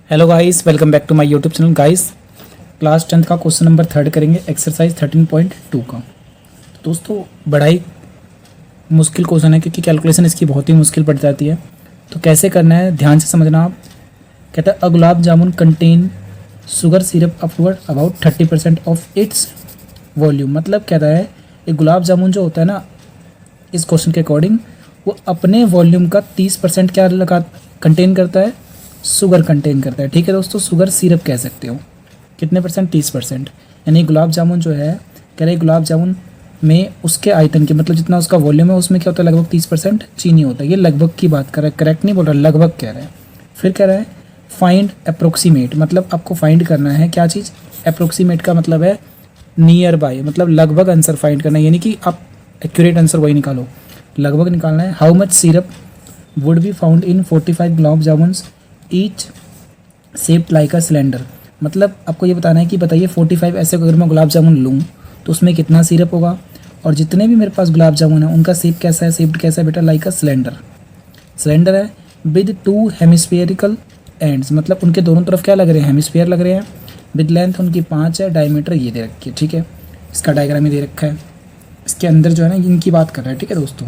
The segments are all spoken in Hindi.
Hello guys, welcome back to my YouTube channel. Guys, class 10th का क्वेश्चन नंबर 3 करेंगे, एक्सरसाइज 13.2 का। तो दोस्तों, बड़ा ही मुश्किल क्वेश्चन है क्योंकि कैलकुलेशन इसकी बहुत ही मुश्किल पड़ जाती है। तो कैसे करना है ध्यान से समझना आप। कहता है a gulab jamun contain sugar syrup upward about 30% of its volume. मतलब कहता है एक गुलाब जामुन जो होता है ना, इस क्वेश्चन के अकॉर्डिंग वो अपने वॉल्यूम का 30% क्या लगा कंटेन करता है, शुगर कंटेन करता है। ठीक है दोस्तों, शुगर सिरप कह सकते हो। कितने परसेंट? 30%। यानी गुलाब जामुन जो है, कह रहे गुलाब जामुन में उसके आयतन के मतलब जितना उसका वॉल्यूम है उसमें क्या होता है, लगभग 30% चीनी होता है। ये लगभग की बात कर रहा है, करेक्ट नहीं बोल रहा, लगभग कह रहा है। फिर कह रहा है फाइंड अप्रोक्सीमेट, मतलब आपको फाइंड करना है क्या चीज़। अप्रोक्सीमेट का मतलब है नियर बाय, मतलब लगभग आंसर फाइंड करना है, यानी कि आप एक्यूरेट आंसर वही निकालो, लगभग निकालना है। How much syrup would be found in 45 gulab jamuns each shaped like a cylinder. मतलब आपको ये बताना है कि बताइए 45 ऐसे अगर मैं गुलाब जामुन लूँ तो उसमें कितना सिरप होगा, और जितने भी मेरे पास गुलाब जामुन है उनका शेप कैसा है, शेप्ड कैसा है बेटा, लाइक अ सिलेंडर। सिलेंडर है विद 2 हेमिस्फेरिकल एंड्स, मतलब उनके दोनों तरफ क्या लग रहे हैं, हेमिस्फेयर लग रहे हैं। विद लेंथ उनकी 5 है, डायमीटर ये दे रखी है। ठीक है, इसका डायग्राम ही दे रखा है। इसके अंदर जो है ना इनकी बात कर रहा है। ठीक है दोस्तों,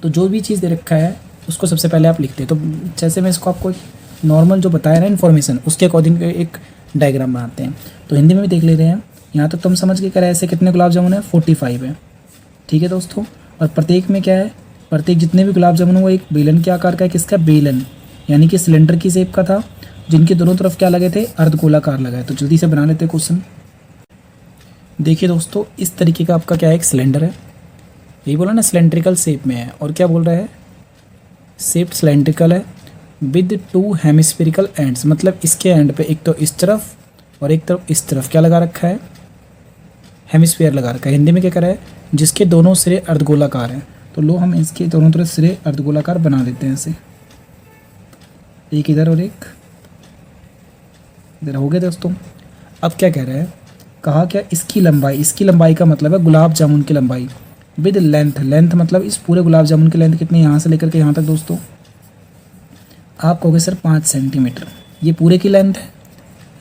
तो जो भी चीज़ दे रखा है उसको सबसे पहले आप लिखते हैं। तो जैसे मैं इसको आपको नॉर्मल जो बताया ना इन्फॉर्मेशन, उसके अकॉर्डिंग एक डायग्राम बनाते हैं। तो हिंदी में भी देख ले रहे हैं। यहाँ तक तुम समझ के कह रहे हैं ऐसे कितने गुलाब जामुन है, 45 है। ठीक है दोस्तों, और प्रत्येक में क्या है, प्रत्येक जितने भी गुलाब जामुन वो एक बेलन के आकार का है। किसका? बेलन, यानी कि सिलेंडर की शेप का था, जिनके दोनों तरफ क्या लगे थे, अर्धगोलाकार लगा है। तो जल्दी से बना लेते हैं क्वेश्चन। देखिए दोस्तों, इस तरीके का आपका क्या है, एक सिलेंडर है। यही बोला ना सिलेंड्रिकल शेप में है, और क्या बोल रहा है, शेप सिलेंड्रिकल है विद 2 हेमिस्फेरिकल एंड्स, मतलब इसके एंड पे एक तो इस तरफ और एक तरफ इस तरफ क्या लगा रखा है, हेमिस्फेयर लगा रखा है। हिंदी में क्या करा है, जिसके दोनों सिरे अर्धगोलाकार हैं। तो लो हम इसके दोनों तरफ सिरे अर्धगोलाकार बना देते हैं ऐसे, एक इधर और एक इधर। हो गए दोस्तों। अब क्या कह रहा है, कहा क्या, इसकी लंबाई, इसकी लंबाई का मतलब है गुलाब जामुन की लंबाई विद लेंथ। लेंथ मतलब इस पूरे गुलाब जामुन की लेंथ कितनी, यहाँ से लेकर के यहाँ तक दोस्तों आप कहोगे सर 5 सेंटीमीटर। ये पूरे की लेंथ है।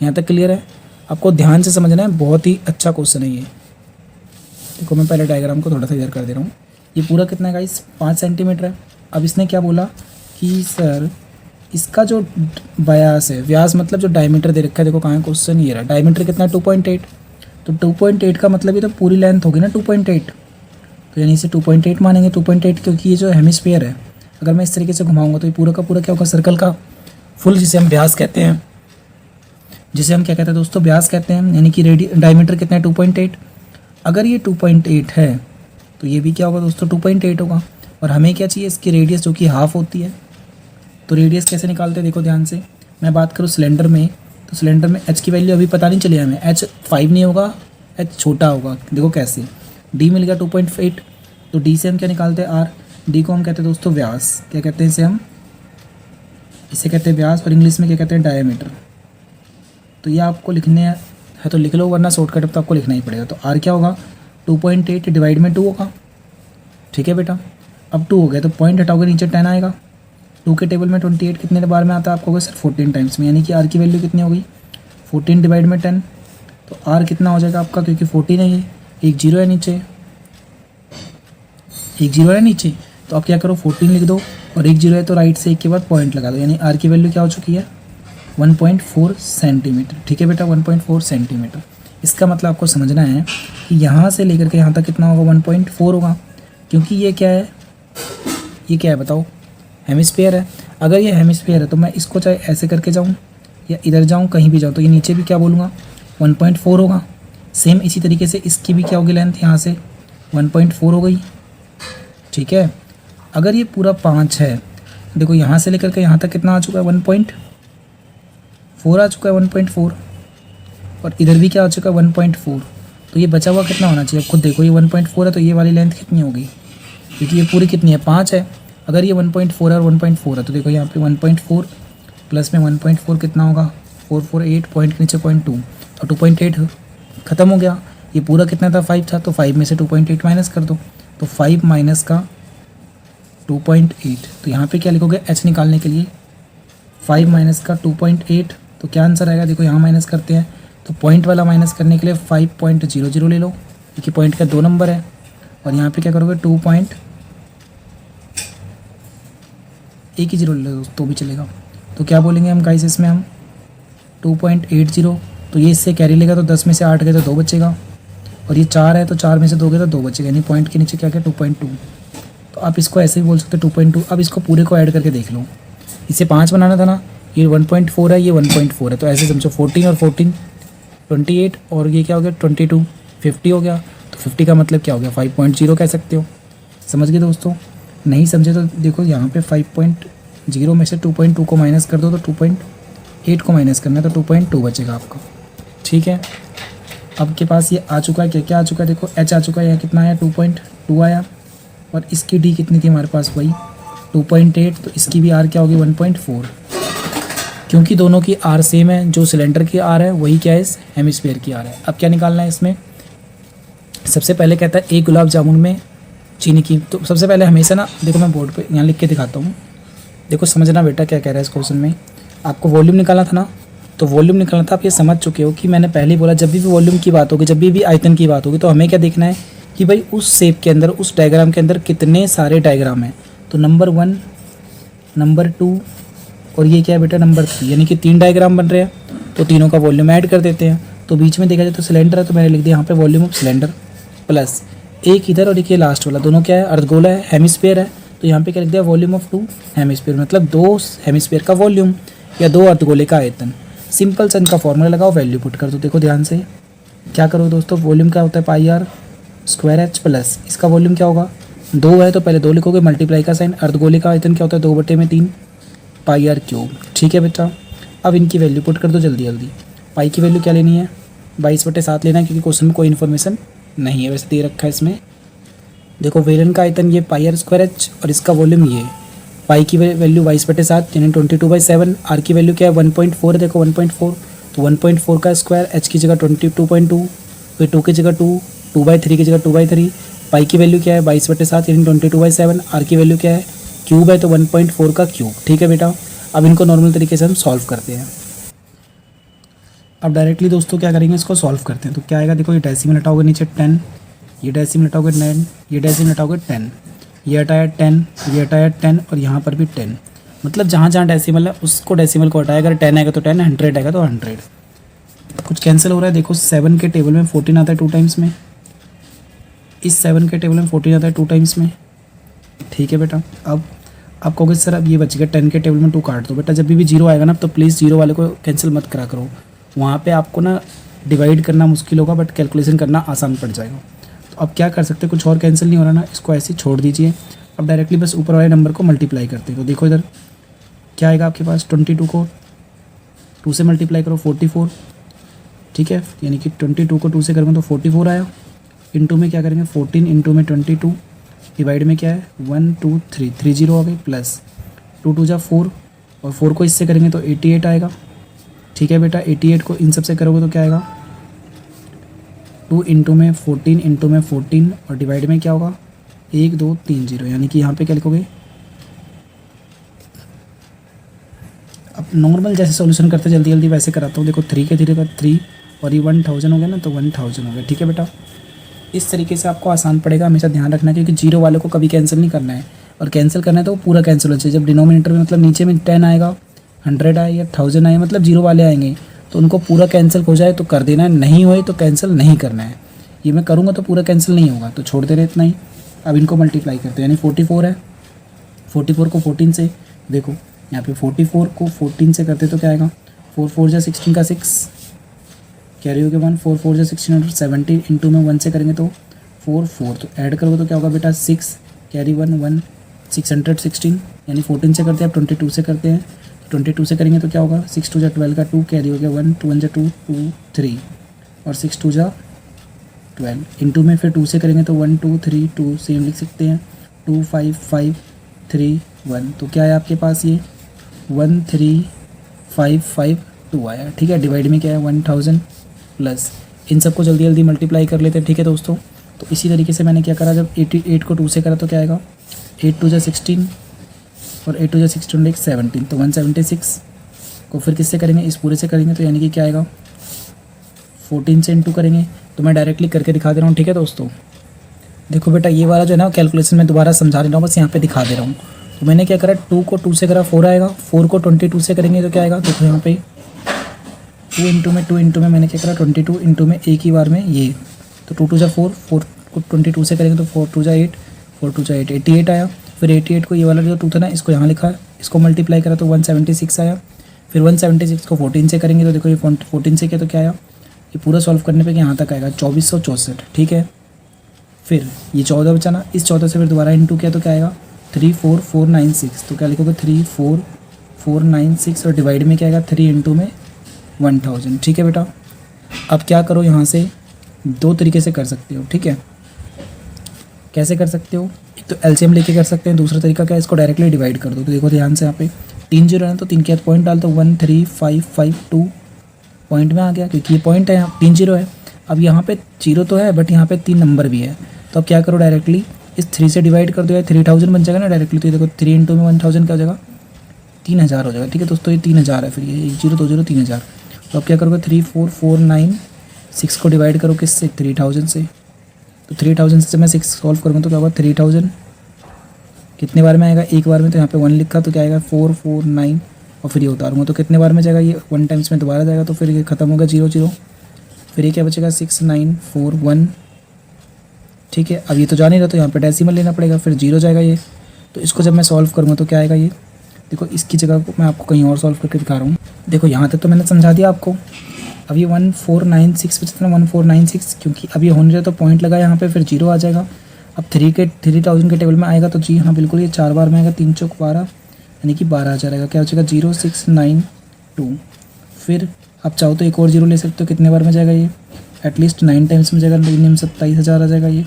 यहाँ तक क्लियर है? आपको ध्यान से समझना है, बहुत ही अच्छा क्वेश्चन है ये। देखो मैं पहले डायग्राम को थोड़ा सा इधर कर दे रहा हूँ। ये पूरा कितना है गाइस, 5 सेंटीमीटर है। अब इसने क्या बोला कि सर इसका जो व्यास है, व्यास मतलब जो डायमीटर दे रखा है, देखो कहाँ है क्वेश्चन, ये रहा। डायमीटर कितना है, 2.8। तो 2.8 का मतलब ये तो पूरी लेंथ होगी ना 2.8। तो यानी इसे 2.8 मानेंगे, 2.8, क्योंकि ये जो हेमिस्फीयर है, अगर मैं इस तरीके से घुमाऊंगा तो ये पूरा का पूरा क्या होगा, सर्कल का फुल, जिसे हम व्यास कहते हैं, जिसे हम क्या कहते हैं दोस्तों, व्यास कहते हैं। यानी कि डायमीटर कितना है, 2.8। अगर ये 2.8 है तो ये भी क्या होगा दोस्तों, 2.8 होगा। और हमें क्या चाहिए, इसकी रेडियस जो कि हाफ होती है। तो रेडियस कैसे निकालते हैं, देखो ध्यान से। मैं बात करूँ सिलेंडर में, तो सिलेंडर में एच की वैल्यू अभी पता नहीं चली हमें। एच 5 नहीं होगा, एच छोटा होगा। देखो कैसे, डी मिल गया 2.8, तो डी से हम क्या निकालते हैं, आर। डी को हम कहते हैं दोस्तों व्यास, क्या कहते हैं इसे हम, इसे कहते हैं व्यास, और इंग्लिश में क्या कहते हैं, डायमीटर। तो ये आपको लिखने है तो लिख लो, वरना शॉर्टकट अब तो आपको लिखना ही पड़ेगा। तो आर क्या होगा, 2.8 डिवाइड में 2 होगा। ठीक है बेटा, अब 2 हो गया तो पॉइंट हटाओगे, नीचे 10 आएगा। 2 के टेबल में 28 कितने बार में आता है आपको, सर 14 टाइम्स में। यानी कि आर की वैल्यू कितनी हो गई, 14 डिवाइड में 10। तो आर कितना हो जाएगा आपका, क्योंकि 14 है, ये एक जीरो है नीचे, एक जीरो है नीचे। तो आप क्या करो, 14 लिख दो, और एक जीरो है तो राइट से एक के बाद पॉइंट लगा दो। यानी आर की वैल्यू क्या हो चुकी है, 1.4 सेंटीमीटर। ठीक है बेटा, 1.4 सेंटीमीटर। इसका मतलब आपको समझना है कि यहाँ से लेकर के यहाँ तक कितना होगा, 1.4 होगा, क्योंकि ये क्या है, ये क्या है बताओ, हेमिस्फीयर है। अगर ये हेमिस्फीयर है तो मैं इसको चाहे ऐसे करके जाऊँ या इधर जाऊँ, कहीं भी जाऊँ, तो ये नीचे भी क्या बोलूँगा, 1.4 होगा। सेम इसी तरीके से इसकी भी क्या होगी लेंथ, यहाँ से 1.4 हो गई। ठीक है, अगर ये पूरा 5 है, देखो यहाँ से लेकर के यहाँ तक कितना आ चुका है, 1.4 आ चुका है, 1.4, और इधर भी क्या आ चुका है, 1.4। तो ये बचा हुआ कितना होना चाहिए, खुद देखो, ये 1.4 है तो ये वाली लेंथ कितनी होगी, क्योंकि ये पूरी कितनी है, 5 है। अगर ये 1.4 है और 1.4 है तो देखो यहाँ पे 1.4 प्लस में 1.4 कितना होगा, 448, पॉइंट के नीचे 0.2, और 2.8 ख़त्म हो गया। ये पूरा कितना था, 5 था, तो 5 में से 2.8 माइनस कर दो, तो 5 माइनस का 2.8। तो यहाँ पे क्या लिखोगे, एच निकालने के लिए 5 माइनस का 2.8, तो क्या आंसर आएगा? देखो यहाँ माइनस करते हैं तो पॉइंट वाला माइनस करने के लिए 5.00 ले लो, क्योंकि पॉइंट का 2 नंबर है। और यहाँ पे क्या करोगे 2.1 ही 0 ले लो तो भी चलेगा। तो क्या बोलेंगे हम गाइस इसमें हम 2.80, तो ये इससे कैरी लेगा तो 10 में से 8 गए तो 2 बचेगा, और ये 4 है तो 4 में से 2 गए तो 2 बचेगा, यानी पॉइंट के नीचे क्या क्या 2.2। तो आप इसको ऐसे भी बोल सकते हो 2.2। अब इसको पूरे को ऐड करके देख लो, इसे 5 बनाना था ना, ये 1.4 है, ये 1.4 है, तो ऐसे समझो 14 और 14 28, और ये क्या हो गया 22 50 हो गया। तो 50 का मतलब क्या हो गया 5.0 कह सकते हो। समझ गए दोस्तों? नहीं समझे तो देखो यहाँ पे 5.0 में से 2.2 को माइनस कर दो तो 2.8 को माइनस करना है तो 2.2 बचेगा आपका। ठीक है, अब के पास ये आ चुका है, क्या क्या आ चुका है देखो, एच आ चुका है, यहाँ कितना आया 2.2 आया, और इसकी डी कितनी थी हमारे पास वही 2.8, तो इसकी भी आर क्या होगी 1.4, क्योंकि दोनों की आर सेम है, जो सिलेंडर की आर है वही क्या है इस हेमिस्फीयर की आर है। अब क्या निकालना है इसमें? सबसे पहले कहता है एक गुलाब जामुन में चीनी की, तो सबसे पहले हमेशा ना देखो मैं बोर्ड पे यहाँ लिख के दिखाता हूँ, देखो समझना बेटा क्या कह रहा है इस क्वेश्चन में। आपको वॉल्यूम निकालना था ना, तो वॉल्यूम निकालना था, आप ये समझ चुके हो कि मैंने पहले ही बोला जब भी वॉल्यूम की बात होगी, जब भी आयतन की बात होगी, तो हमें क्या देखना है कि भाई उस शेप के अंदर, उस डायग्राम के अंदर कितने सारे डायग्राम हैं। तो नंबर 1, नंबर 2 और ये क्या है बेटा नंबर 3, यानी कि 3 डायग्राम बन रहे हैं, तो तीनों का वॉल्यूम ऐड कर देते हैं। तो बीच में देखा जाए तो सिलेंडर है, तो मैंने लिख दिया यहाँ पे वॉल्यूम ऑफ सिलेंडर, प्लस एक इधर और एक ये लास्ट वाला, दोनों क्या है अर्धगोला है, हेमिस्फीयर है, तो यहाँ पे क्या लिख दिया वॉल्यूम ऑफ 2 हेमिस्फीयर, मतलब 2 हेमिस्फीयर का वॉल्यूम या 2 अर्धगोले का आयतन। सिंपल सन का फॉर्मूला लगाओ, वैल्यू पुट कर दो। देखो ध्यान से क्या करो दोस्तों, वॉल्यूम क्या होता है पाई आर स्क्वायर एच, प्लस इसका वॉल्यूम क्या होगा 2 है तो पहले 2 लिखोगे, मल्टीप्लाई का साइन, अर्धगोले का आयतन क्या होता है 2/3 पाई आर क्यूब। ठीक है बेटा, अब इनकी वैल्यू पुट कर दो जल्दी जल्दी। पाई की वैल्यू क्या लेनी है 22/7 लेना है, क्योंकि क्वेश्चन में कोई इन्फॉर्मेशन नहीं है वैसे दे रखा है इसमें। देखो वेलन का आयतन ये पाई आर स्क्वायर एच, और इसका वॉल्यूम ये, पाई की वैल्यू 22/7 यानी 22/7, आर की वैल्यू क्या है 1.4 है, देखो 1.4, तो 1.4 का स्क्वायर, एच की जगह 22.2, फिर 2 की जगह 2, 2/3 की जगह 2/3, पाई की वैल्यू क्या है 22/7 यानी 22/7, आर की वैल्यू क्या है क्यूब है तो 1.4 का क्यूब। ठीक है बेटा, अब इनको नॉर्मल तरीके से हम सॉल्व करते हैं। अब डायरेक्टली दोस्तों क्या करेंगे, इसको सॉल्व करते हैं। तो क्या आएगा देखो, ये डेसिमल हटाओगे नीचे 10, ये डेसिमल हटाओगे 9, ये डेसिमल हटाओगे 10, ये हटाया 10, ये हटाया 10, और यहाँ पर भी 10, मतलब जहाँ जहाँ डेसिमल है उसको डेसिमल को हटाया, अगर 10 आएगा तो 10, 100 आएगा तो 100। कुछ कैंसिल हो रहा है देखो, 7 के टेबल में 14 आता है 2 टाइम्स में, इस 7 के टेबल में 14 आता है 2 टाइम्स में। ठीक है बेटा, अब कहोगे सर अब ये बच गया 10 के टेबल में 2 काट दो। बेटा जब भी 0 आएगा ना तो प्लीज़ 0 वाले को कैंसिल मत करा करो, वहाँ पे आपको ना डिवाइड करना मुश्किल होगा बट कैलकुलेशन करना आसान पड़ जाएगा। तो अब क्या कर सकते हैं, कुछ और कैंसिल नहीं हो रहा ना, इसको ऐसे ही छोड़ दीजिए। अब डायरेक्टली बस ऊपर वाले नंबर को मल्टीप्लाई करते हैं। तो देखो इधर क्या आएगा आपके पास, 22 को 2 से मल्टीप्लाई करो 44। ठीक है, यानी कि 22 को 2 से करेंगे तो 44 आया। इंटू में क्या करेंगे 14 इंटू में 22, डिवाइड में क्या है 1 2 3 30 हो गए, प्लस 2 2 जा 4, और 4 को इससे करेंगे तो 88 आएगा। ठीक है बेटा, 88 को इन सब से करोगे तो क्या आएगा 2 इंटू में 14 इंटू में 14, और डिवाइड में क्या होगा 1 2 3 0, यानी कि यहाँ पे क्या लिखोगे, अब नॉर्मल जैसे सॉल्यूशन करते जल्दी जल्दी वैसे कराता हूँ। देखो 3 के 3 का 3, और ये 1000 हो गया ना, तो 1000 हो गया। ठीक है बेटा, इस तरीके से आपको आसान पड़ेगा, हमेशा ध्यान रखना है, क्योंकि 0 वाले को कभी कैंसिल नहीं करना है, और कैंसिल करना है तो वो पूरा कैंसिल होना चाहिए। जब डिनोमिनेटर में मतलब नीचे में 10 आएगा, 100 आए या 1000 आए, मतलब 0 वाले आएंगे तो उनको पूरा कैंसिल हो जाए तो कर देना है, नहीं होए तो कैंसिल नहीं करना है। ये मैं करूँगा तो पूरा कैंसिल नहीं होगा, तो छोड़ दे रहे इतना ही। अब इनको मल्टीप्लाई करते हैं, यानी 44 है, 44 को 14 से, देखो यहाँ पे 44 को 14 से करते तो क्या आएगा 4 4 जा 16 का 6, कैरी हो गया 1, 4 4 जा 1670, इंटू में 1 से करेंगे तो 4 4, तो ऐड करोगे तो क्या होगा बेटा 6, कैरी 1 1 616, यानी 14 से करते हैं, अब 22 से करते हैं, 22 से करेंगे तो क्या होगा 6 2 जा 12 का 2, कैरी हो गया 1 2 1 जा 2 2 3, और 6 2 जा 12, इंटू में फिर 2 से करेंगे तो 1 2 3 2, सेम लिख सकते हैं 2 5 5 3 1, तो क्या है आपके पास ये 13552 आया। ठीक है, डिवाइड में क्या है 1000, प्लस इन सबको जल्दी जल्दी मल्टीप्लाई कर लेते हैं। ठीक है दोस्तों, तो इसी तरीके से मैंने क्या करा, जब 88 को 2 से करा तो क्या आएगा 8 2 जा 16, और 8 2 जा 16 17, तो 176, तो फिर किससे करेंगे, इस पूरे से करेंगे, तो यानी कि क्या आएगा 14 से इंटू करेंगे। तो मैं डायरेक्टली करके दिखा दे रहा हूँ, ठीक है दोस्तों। देखो बेटा ये वाला जो है ना कैलकुलेशन मैं दोबारा समझा रहा हूँ, बस यहाँ पे दिखा दे रहा हूँ। तो मैंने क्या करा, 2 को 2 से करा 4 आएगा, 4 को 22 से करेंगे तो क्या आएगा, देखो यहाँ पे 2 इंटू में मैंने क्या करा 22 इंटू में एक ही बार में ये, तो 2 2 जा 4, 4 को 22 से करेंगे तो 4 2 जा 8, 4 2 जा 8, 88 आया। फिर 88 को ये वाला जो 2 था ना इसको यहाँ लिखा, इसको मल्टीप्लाई करा तो 176 आया। फिर 176 को 14 से करेंगे तो देखो ये 14 से किया तो क्या आया, ये पूरा सॉल्व करने पे यहाँ तक आएगा 2464, ठीक है। फिर ये 14 बचाना, इस 14 से फिर दोबारा इंटू किया तो क्या आएगा 34496, तो क्या लिखोगे 34496 और डिवाइड में क्या आएगा 3 इंटू में 1000, ठीक है बेटा। अब क्या करो, यहाँ से दो तरीके से कर सकते हो, ठीक है। कैसे कर सकते हो, एक तो एलसीएम लेके कर सकते हैं, दूसरा तरीका क्या है, इसको डायरेक्टली डिवाइड कर दो। तो देखो ध्यान से यहाँ पे 3 जीरो है तो 3 के बाद पॉइंट डाल दो, 13552 पॉइंट में आ गया क्योंकि ये पॉइंट है, यहाँ 3 जीरो है। अब यहाँ पे जीरो तो है बट यहाँ पे 3 नंबर भी है, तो अब क्या करो डायरेक्टली इस 3 से डिवाइड कर दो, या 3000 बन जाएगा ना डायरेक्टली। तो ये देखो 3 इंटू में 1000 क्या हो जाएगा 3000 हो जाएगा, ठीक है दोस्तों। ये 3000 है, फिर ये 1 0 2 0 3000। तो अब क्या करोगे 34496 को डिवाइड करो किससे 3000 से, तो 3000 से मैं 6 सॉल्व करूँगा तो क्या होगा 3000 कितने बार में आएगा, एक बार में, तो यहाँ पे 1 लिखा तो क्या आएगा 449 और फिर ये उतारूँगा तो कितने बार में जाएगा, ये 1 टाइम्स में दोबारा जाएगा तो फिर ये खत्म होगा 0 0, फिर ये क्या बचेगा 6941, ठीक है। अब ये तो जा नहीं रहा तो यहाँ पे डेसिमल लेना पड़ेगा, फिर 0 जाएगा ये। तो इसको जब मैं सॉल्व करूँगा तो क्या आएगा ये, देखो इसकी जगह को मैं आपको कहीं और सॉल्व करके दिखा रहा हूँ। देखो यहाँ तक तो मैंने समझा दिया आपको। अब ये 1496 बचता है 1496, क्योंकि अब ये होने रहा तो पॉइंट लगा यहाँ पे, फिर 0 आ जाएगा। अब 3000 के टेबल में आएगा तो जी हाँ बिल्कुल ये 4 बार में आएगा, 3 चौक 12 यानी कि 12 आ जाएगा, क्या हो जाएगा 0692। फिर आप चाहो तो एक और 0 ले सकते हो, कितने बार में जाएगा ये, एटलीस्ट 9 टाइम्स में जाएगा, 27000 आ जाएगा ये।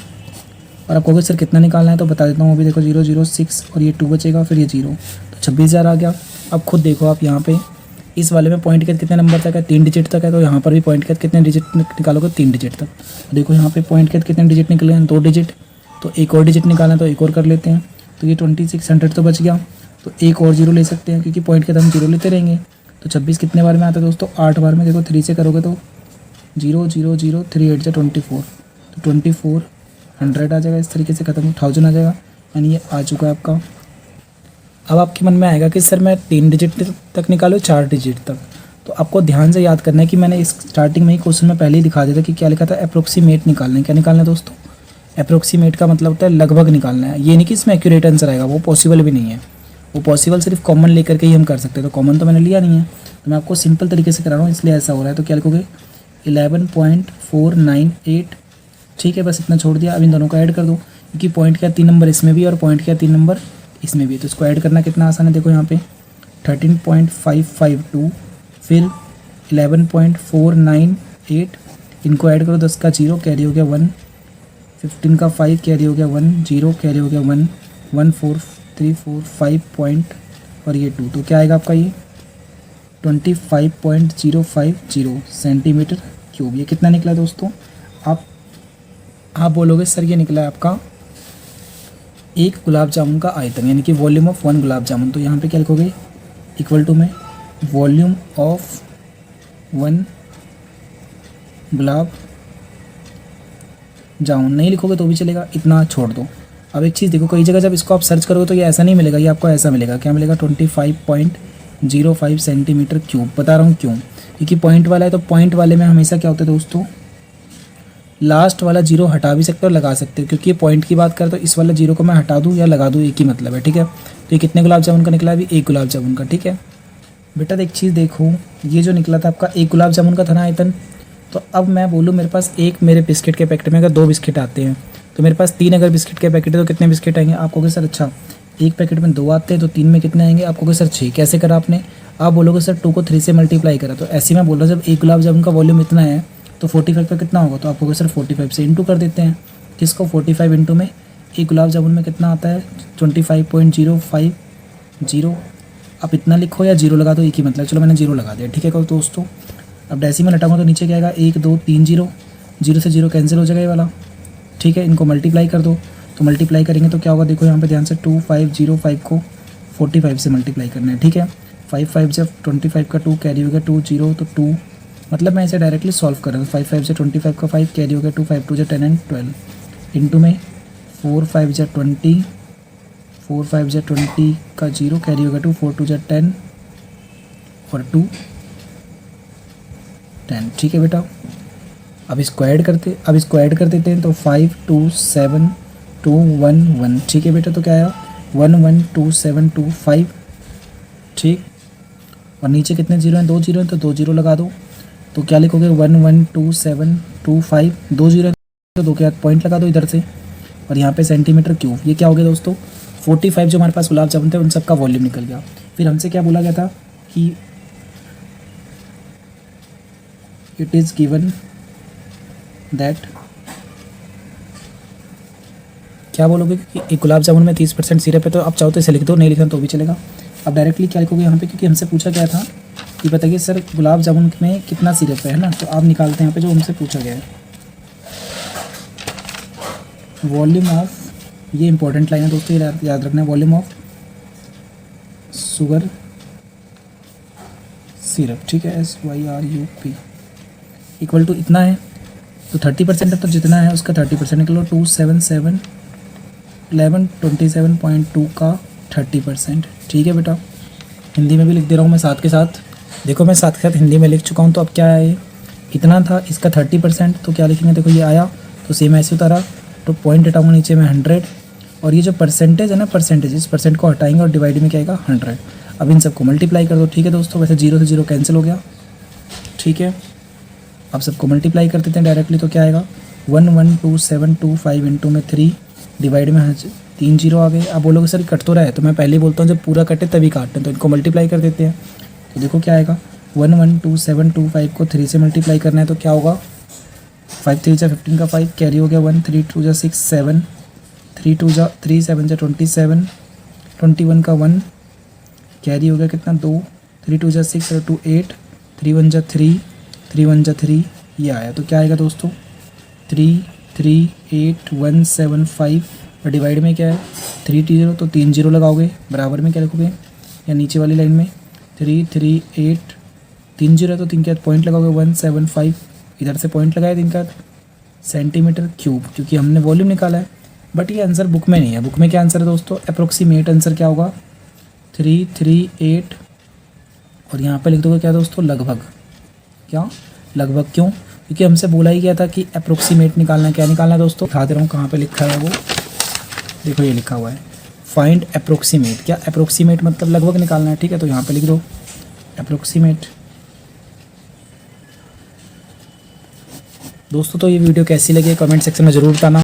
और आप कहोगे सर कितना निकालना है, तो बता देता हूँ। अभी देखो 006 और ये 2 बचेगा, फिर ये 0, तो 26000 आ गया। अब खुद देखो आप यहाँ पे इस वाले में पॉइंट के कितने नंबर तक है, 3 डिजिट तक है, तो यहाँ पर भी पॉइंट के कितने डिजिट निकालोगे 3 डिजिट तक। देखो यहाँ पे पॉइंट के कितने डिजिट निकले हैं 2 डिजिट, तो एक और डिजिट निकालना है तो एक और कर लेते हैं। तो ये 2600 तो बच गया, तो एक और 0 ले सकते हैं क्योंकि पॉइंट के तो हम 0 लेते रहेंगे। तो 26 कितने बार में आता है दोस्तों, 8 बार में। देखो 3 से करोगे तो 0 0 0 3 8 से 24, तो 2400 आ जाएगा, इस तरीके से खत्म 1000 आ जाएगा, यानी ये आ चुका है आपका। अब आपके मन में आएगा कि सर मैं 3 डिजिट तक निकालूँ 4 डिजिट तक, तो आपको ध्यान से याद करना है कि मैंने इस स्टार्टिंग में ही क्वेश्चन में पहले ही दिखा दिया था कि क्या लिखा था, अप्रोक्सीमेट निकालना है। क्या निकालना है दोस्तों, अप्रोक्सीमेट का मतलब होता है लगभग निकालना है। ये नहीं कि इसमें एक्यूरेट आंसर आएगा, वो पॉसिबल भी नहीं है। वो पॉसिबल सिर्फ कॉमन लेकर के ही हम कर सकते हैं, तो कॉमन तो मैंने लिया नहीं है, तो मैं आपको सिंपल तरीके से करा रहा हूँ इसलिए ऐसा हो रहा है। तो क्या लिखोगे 11.498, ठीक है, बस इतना छोड़ दिया। अब इन दोनों को ऐड कर दो क्योंकि पॉइंट का 3 नंबर इसमें भी और पॉइंट का 3 नंबर इसमें भी है, तो इसको ऐड करना कितना आसान है। देखो यहाँ पे 13.552 फिर 11.498, इनको ऐड करो, 10 का 0 कैरी हो गया 1, 15 का 5 कैरी हो गया 1, 0 कैरी हो गया 1, 1 4 3 4 5 पॉइंट और ये 2, तो क्या आएगा आपका ये 25.050 सेंटीमीटर क्यूब। ये कितना निकला दोस्तों, आप बोलोगे सर ये निकला है आपका एक गुलाब जामुन का आयतन, यानी कि वॉल्यूम ऑफ 1 गुलाब जामुन। तो यहाँ पे क्या लिखोगे इक्वल टू में वॉल्यूम ऑफ 1 गुलाब जामुन, नहीं लिखोगे तो भी चलेगा, इतना छोड़ दो। अब एक चीज़ देखो, कई जगह जब इसको आप सर्च करोगे तो ये ऐसा नहीं मिलेगा, ये आपको ऐसा मिलेगा, क्या मिलेगा 25.05 सेंटीमीटर क्यूब। बता रहा हूँ क्यों, क्योंकि पॉइंट वाला है, तो पॉइंट वाले में हमेशा क्या होता है दोस्तों, लास्ट वाला 0 हटा भी सकते हो और लगा सकते हो, क्योंकि ये पॉइंट की बात करें तो इस वाला 0 को मैं हटा दूँ या लगा दूँ एक ही मतलब है, ठीक है। तो ये कितने गुलाब जामुन का निकला, अभी 1 गुलाब जामुन का, ठीक है। बेटा एक चीज़ देखो, ये जो निकला था आपका 1 गुलाब जामुन का था ना आयतन, तो अब मैं बोलूँ मेरे पास एक मेरे बिस्किट के पैकेट में अगर 2 बिस्किट आते हैं तो मेरे पास 3 अगर बिस्किट के पैकेट है तो कितने बिस्किट आएंगे। आप कहोगे सर अच्छा एक पैकेट में 2 आते हैं तो 3 में कितने आएंगे। आप कहोगे सर 6, कैसे करा आपने। आप बोलोगे सर 2 को 3 से मल्टीप्लाई करा, तो ऐसे मैं बोल रहा हूँ जब 1 गुलाब जामुन का वॉल्यूम इतना है तो 45 का कितना होगा, तो आप कहोगे सर 45 से इंटू कर देते हैं। किसको 45 इंटू में 1 गुलाब जामुन में कितना आता है 25.050। आप इतना लिखो या 0 लगा दो, एक ही मतलब, चलो मैंने 0 लगा दिया, ठीक है दोस्तों। अब डेसिमल हटाऊंगा तो नीचे क्या आएगा 1 2 3 0, 0 से 0 कैंसिल हो जाएगा ये वाला, ठीक है। इनको मल्टीप्लाई कर दो, तो मल्टीप्लाई करेंगे तो क्या होगा, देखो यहाँ पे ध्यान से 2505 को 45 से मल्टीप्लाई करना है, ठीक है। 5 5 से 25 का 2 कैरी हो गया 2 0 तो 2, मतलब मैं इसे डायरेक्टली सॉल्व कर रहा हूँ। 5 5 से 25 का 5 कैरी हो गया 2, 5 2 से 10 एंड 12 इंटू में 4 5 से 20, 4 5 से 20 का 0 कैरी हो गया 2, 4 2 से 10 और 2 10। ठीक है बेटा, अब इसको ऐड कर देते हैं तो 5 2 7 2 1 1। ठीक है बेटा, तो क्या आया 1 1 2 7 2 5। ठीक, और नीचे कितने जीरो हैं, 2 जीरो हैं, तो 2 जीरो लगा दो। तो क्या लिखोगे 1 1 2 7 2 5, 2 जीरो तो 2 के बाद पॉइंट लगा दो इधर से, और यहाँ पे सेंटीमीटर क्यूब। ये क्या हो गया दोस्तों 45 जो हमारे पास गुलाब जामुन थे उन सब का वॉल्यूम निकल गया। फिर हमसे क्या बोला गया था कि इट इज़ गिवन दैट, क्या बोलोगे कि एक गुलाब जामुन में 30% सिरप है, तो आप चाहो तो इसे लिख दो, नहीं लिखना तो भी चलेगा। अब डायरेक्टली क्या लिखोगे यहाँ पे, क्योंकि हमसे पूछा गया था कि बताइए सर गुलाब जामुन में कितना सिरप है ना, तो आप निकालते हैं यहाँ पे जो हमसे पूछा गया है। वॉल्यूम ऑफ, ये इंपॉर्टेंट लाइन है दोस्तों, याद रखना है। वॉल्यूम ऑफ शुगर सिरप, ठीक है, SYRUP इक्वल टू इतना है, तो 30% है, तो जितना है उसका 30% निकलो। 277 11 27.2 का 30%। ठीक है बेटा, हिंदी में भी लिख दे रहा हूँ मैं साथ के साथ। देखो मैं साथ के साथ हिंदी में लिख चुका हूँ। तो अब क्या है, इतना था, इसका 30%, तो क्या लिखेंगे, देखो ये आया तो सेम ऐसे उतारा, तो पॉइंट हटाऊंगा नीचे में 100, और ये जो परसेंटेज है ना, परसेंटेज, इस परसेंट को हटाएंगे और डिवाइड में क्या आएगा 100। अब इन सबको मल्टीप्लाई कर दो। ठीक है दोस्तों, वैसे 0 से 0 कैंसिल हो गया। ठीक है, अब सबको मल्टीप्लाई कर देते हैं डायरेक्टली, तो क्या आएगा 11275 इंटू में 3 डिवाइड में 3 जीरो आ गए। अब बोलोगे सर कट तो रहा है, तो मैं पहले ही बोलता हूँ जब पूरा कटे तभी काटते हैं, तो इनको मल्टीप्लाई कर देते हैं। तो देखो क्या आएगा 11275 को 3 से मल्टीप्लाई करना है, तो क्या होगा 5 3 जा 15 का 5 कैरी हो गया 1, 3 2 जा 6 7, 3 2 जा 3 7 जा 27, 21 का 1 कैरी हो गया कितना 2, 3 2 जा 6 और 2 8, 3 1 जा 3, 3 1 जा 3, ये आया। तो क्या आएगा दोस्तों 3 3 8 1 7 5, और डिवाइड में क्या है 3 0, तो 3 जीरो लगाओगे, बराबर में क्या लिखोगे या नीचे वाली लाइन में 3 3 8, 3 जीरो है तो 3 के बाद पॉइंट लगाओगे 175, इधर से पॉइंट लगाया 3 का सेंटीमीटर क्यूब, क्योंकि हमने वॉल्यूम निकाला है। बट ये आंसर बुक में नहीं है। बुक में क्या आंसर है दोस्तों, अप्रोक्सीमेट आंसर क्या होगा 338, और यहाँ पे लिख दोगे क्या दोस्तों लगभग। क्या लगभग, क्यों, क्योंकि हमसे बोला ही गया था कि अप्रोक्सीमेट निकालना है। क्या निकालना है दोस्तों, दिखा दे रहा हूँ कहाँ पे लिखा है वो, देखो ये लिखा हुआ है फाइंड अप्रोक्सीमेट। क्या अप्रोक्सीमेट मतलब लगभग निकालना है। ठीक है, तो यहाँ पे लिख दो अप्रोक्सीमेट। दोस्तों तो ये वीडियो कैसी लगी कमेंट सेक्शन में ज़रूर बताना।